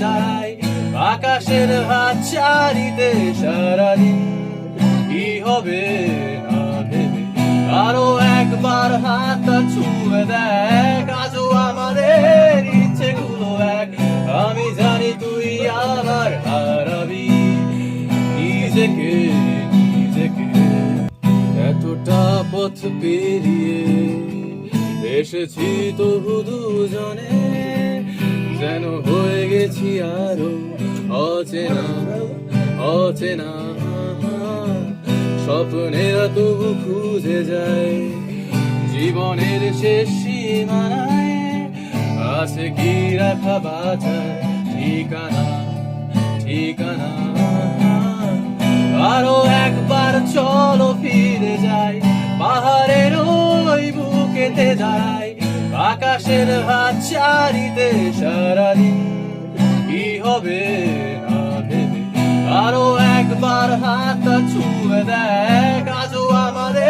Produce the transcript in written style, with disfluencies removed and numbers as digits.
দাঁড়াই আকাশের হাত ছাড়িতে সারাদিন। কি হবে না ভেবে আরো একবার হাতটা ছুঁয়ে দেখ, আজও আমাদের ইচ্ছেগুলো এক। আমি জানি তুই আবার হারাবি নিজেকে নিজেকে। এতটা পথ পেরিয়ে এসেছি তবু দুজনে, যেন হয়ে গেছি আরো অচেনা অচেনা। স্বপ্নেরা তবু খুঁজে যায় জীবনের শেষ সীমানায়, আছে কি রাখা বাঁচার ঠিকানা ঠিকানা। আরো একবার চলো ফিরে যাই পাহাড়ের ওই বুকেতে দাঁড়াই আকাশের হাত ছাড়িতে সারাদিন। কি হবে না ভেবে আরো একবার হাতটা ছুঁয়ে দেখ, আজও আমাদের